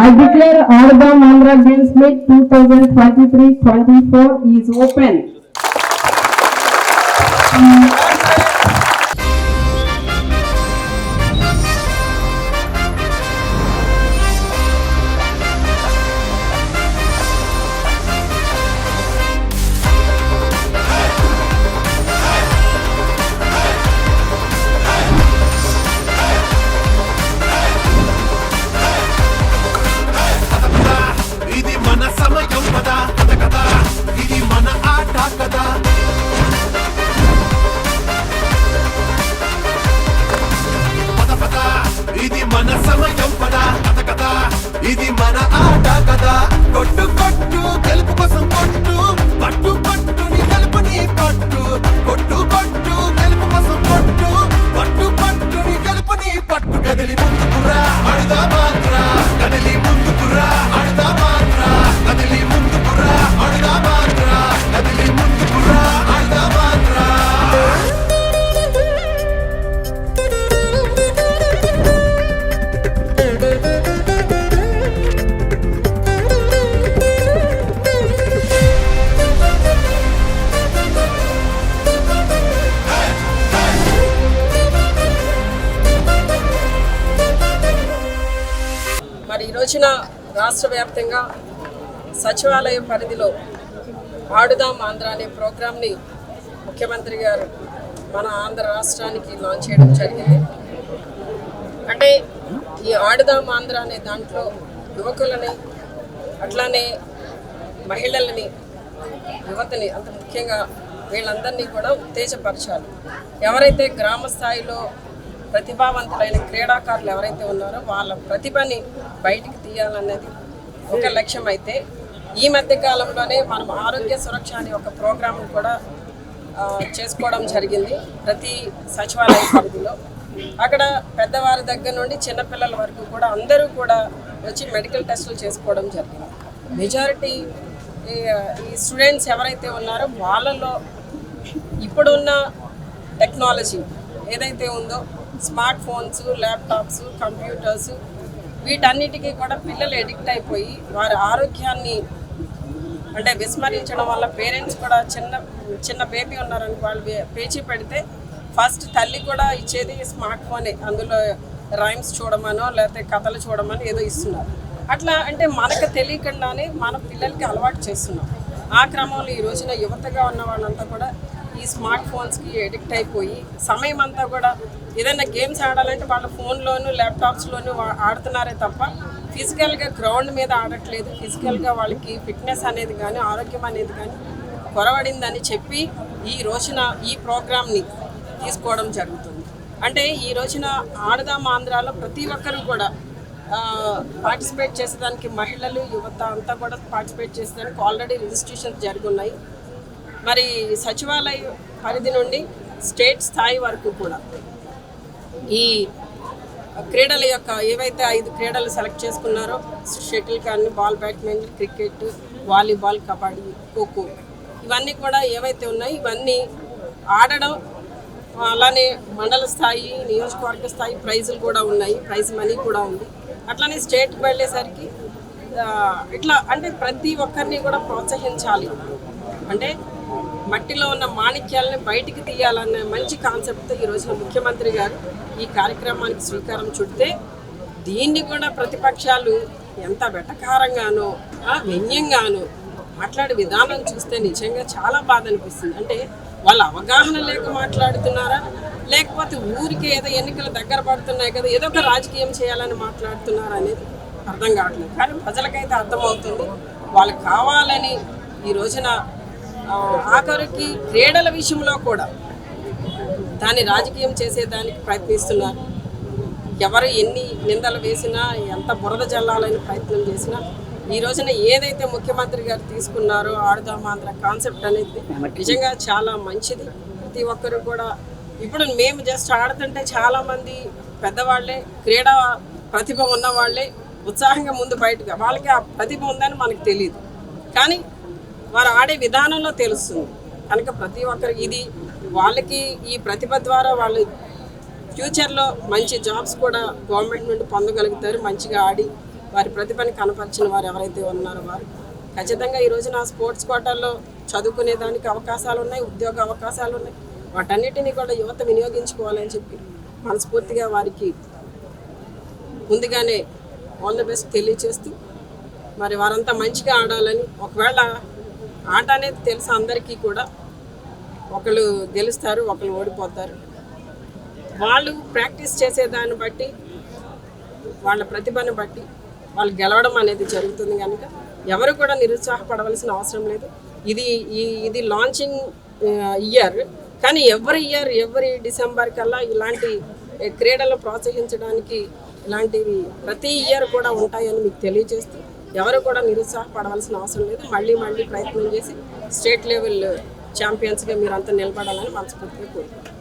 I declare Ardham Andhra Games Meet 2023-24 is open. ఇది మన ఆట కదా కొట్టు కొట్టు గెలుపు కోసం కొట్టు పట్టు పట్టు నీ గెలుపు నీ పట్టు కొట్టు కొట్టు గెలుపు కోసం కొట్టు పట్టు పట్టు నీ గెలుపు నీ పట్టు కదిలి ముందుకురా అడుదా మాత్రా కదిలి ముందుకురా అడుదా మాత్రా కదిలి ముందుకురా అడుదా మాత్రా కదిలి ముందుకురా అడుదా మాత్రా మరి ఈ రోజున రాష్ట్ర వ్యాప్తంగా సచివాలయ పరిధిలో ఆడుదాం ఆంధ్ర అనే ప్రోగ్రామ్ని ముఖ్యమంత్రి గారు మన ఆంధ్ర రాష్ట్రానికి లాంచ్ చేయడం జరిగింది. అంటే ఈ ఆడుదాం ఆంధ్ర అనే దాంట్లో యువకులని అట్లానే మహిళలని యువతని అంత ముఖ్యంగా వీళ్ళందరినీ కూడా ఉత్తేజపరచాలి. ఎవరైతే గ్రామ స్థాయిలో ప్రతిభావంతులైన క్రీడాకారులు ఎవరైతే ఉన్నారో వాళ్ళ ప్రతిభని బయటికి తీయాలనేది ఒక లక్ష్యం. అయితే ఈ మధ్య కాలంలోనే మనం ఆరోగ్య సురక్ష అనే ఒక ప్రోగ్రామ్ కూడా చేసుకోవడం జరిగింది ప్రతి సచివాలయ పరిధిలో. అక్కడ పెద్దవారి దగ్గర నుండి చిన్నపిల్లల వరకు కూడా అందరూ కూడా వచ్చి మెడికల్ టెస్టులు చేసుకోవడం జరిగింది. మెజారిటీ ఈ స్టూడెంట్స్ ఎవరైతే ఉన్నారో వాళ్ళలో ఇప్పుడున్న టెక్నాలజీ ఏదైతే ఉందో స్మార్ట్ ఫోన్స్, ల్యాప్టాప్స్, కంప్యూటర్స్ వీటన్నిటికీ కూడా పిల్లలు ఎడిక్ట్ అయిపోయి వారి ఆరోగ్యాన్ని అంటే విస్మరించడం వల్ల పేరెంట్స్ కూడా చిన్న బేబీ ఉన్నారని వాళ్ళు పేచీ పెడితే ఫస్ట్ తల్లి కూడా ఇచ్చేది స్మార్ట్ ఫోనే. అందులో రైమ్స్ చూడమనో లేకపోతే కథలు చూడమని ఏదో ఇస్తున్నారు. అట్లా అంటే మనకు తెలియకుండానే మన పిల్లలకి అలవాటు చేస్తున్నాం. ఆ క్రమంలో ఈ రోజున యువతగా ఉన్న వాళ్ళంతా కూడా ఈ స్మార్ట్ ఫోన్స్కి ఎడిక్ట్ అయిపోయి సమయం అంతా కూడా ఏదైనా గేమ్స్ ఆడాలంటే వాళ్ళ ఫోన్లోను ల్యాప్టాప్స్లోనూ ఆడుతున్నారే తప్ప ఫిజికల్గా గ్రౌండ్ మీద ఆడట్లేదు. ఫిజికల్గా వాళ్ళకి ఫిట్నెస్ అనేది కానీ ఆరోగ్యం అనేది కానీ కొరవడిందని చెప్పి ఈ రోజున ఈ ప్రోగ్రామ్ని తీసుకోవడం జరుగుతుంది. అంటే ఈ రోజున ఆడుదాం ఆంధ్రాలో ప్రతి ఒక్కరూ కూడా పార్టిసిపేట్ చేసేదానికి మహిళలు యువత అంతా కూడా పార్టిసిపేట్ చేసేదానికి ఆల్రెడీ రిజిస్ట్రేషన్స్ జరుగున్నాయి. మరి సచివాలయ పరిధి నుండి స్టేట్ స్థాయి వరకు కూడా ఈ క్రీడల యొక్క ఏవైతే 5 క్రీడలు సెలెక్ట్ చేసుకున్నారో షటిల్ కానీ, ball badminton, cricket, volleyball, kabaddi, kho kho ఇవన్నీ కూడా ఏవైతే ఉన్నాయో ఇవన్నీ ఆడడం, అలానే మండల స్థాయి, నియోజకవర్గ స్థాయి ప్రైజులు కూడా ఉన్నాయి, ప్రైజ్ మనీ కూడా ఉంది. అట్లానే స్టేట్కి వెళ్ళేసరికి ఇట్లా అంటే ప్రతి ఒక్కరిని కూడా ప్రోత్సహించాలి. అంటే మట్టిలో ఉన్న మాణిక్యాలని బయటికి తీయాలన్న మంచి కాన్సెప్ట్తో ఈ రోజున ముఖ్యమంత్రి గారు ఈ కార్యక్రమానికి శ్రీకారం చుడితే దీన్ని కూడా ప్రతిపక్షాలు ఎంత వెటకారంగానో వ్యంగ్యంగానో మాట్లాడే విధానం చూస్తే నిజంగా చాలా బాధ అనిపిస్తుంది. అంటే వాళ్ళ అవగాహన లేక మాట్లాడుతున్నారా, లేకపోతే ఊరికి ఏదో ఎన్నికలు దగ్గర పడుతున్నాయి కదా ఏదో ఒక రాజకీయం చేయాలని మాట్లాడుతున్నారా అనేది అర్థం కావట్లేదు. కానీ ప్రజలకైతే అర్థమవుతుంది వాళ్ళకి కావాలని ఈ రోజున ఆఖరికి క్రీడల విషయంలో కూడా దాన్ని రాజకీయం చేసేదానికి ప్రయత్నిస్తున్నారు. ఎవరు ఎన్ని నిందలు వేసినా, ఎంత బురద జల్లాలని ప్రయత్నం చేసినా ఈ రోజున ఏదైతే ముఖ్యమంత్రి గారు తీసుకున్నారో ఆడుదాం ఆంధ్ర కాన్సెప్ట్ అనేది నిజంగా చాలా మంచిది. ప్రతి ఒక్కరు కూడా ఇప్పుడు మేము జస్ట్ ఆడుతుంటే చాలామంది పెద్దవాళ్ళే క్రీడా ప్రతిభ ఉన్నవాళ్ళే ఉత్సాహంగా ముందు బయటగా వాళ్ళకి ఆ ప్రతిభ ఉందని మనకు తెలియదు, కానీ వారు ఆడే విధానంలో తెలుస్తుంది. కనుక ప్రతి ఒక్కరు ఇది వాళ్ళకి ఈ ప్రతిభ ద్వారా వాళ్ళు ఫ్యూచర్లో మంచి జాబ్స్ కూడా గవర్నమెంట్ నుండి పొందగలుగుతారు. మంచిగా ఆడి వారి ప్రతిభని కనపరిచిన వారు ఎవరైతే ఉన్నారో వారు ఖచ్చితంగా ఈ రోజున స్పోర్ట్స్ కోటాల్లో చదువుకునే దానికి అవకాశాలు ఉన్నాయి, ఉద్యోగ అవకాశాలు ఉన్నాయి. వాటన్నిటిని కూడా యువత వినియోగించుకోవాలని చెప్పి మనస్ఫూర్తిగా వారికి ముందుగానే ఆల్ ది బెస్ట్ తెలియచేస్తూ మరి వారంతా మంచిగా ఆడాలని. ఒకవేళ ఆట అనేది తెలుసు అందరికీ కూడా, ఒకళ్ళు గెలుస్తారు, ఒకళ్ళు ఓడిపోతారు. వాళ్ళు ప్రాక్టీస్ చేసేదాన్ని బట్టి, వాళ్ళ ప్రతిభను బట్టి వాళ్ళు గెలవడం అనేది జరుగుతుంది కనుక ఎవరు కూడా నిరుత్సాహపడవలసిన అవసరం లేదు. ఇది లాంచింగ్ ఇయర్, కానీ ఎవరి డిసెంబర్ కల్లా ఇలాంటి క్రీడలు ప్రోత్సహించడానికి ఇలాంటివి ప్రతి ఇయర్ కూడా ఉంటాయని మీకు తెలియజేస్తూ ఎవరు కూడా నిరుత్సాహపడవలసిన అవసరం లేదు. మళ్ళీ ప్రయత్నం చేసి స్టేట్ లెవెల్ ఛాంపియన్స్గా మీరంతా నిలబడాలని మనస్ఫూర్తిగా కోరుకుంటున్నాను.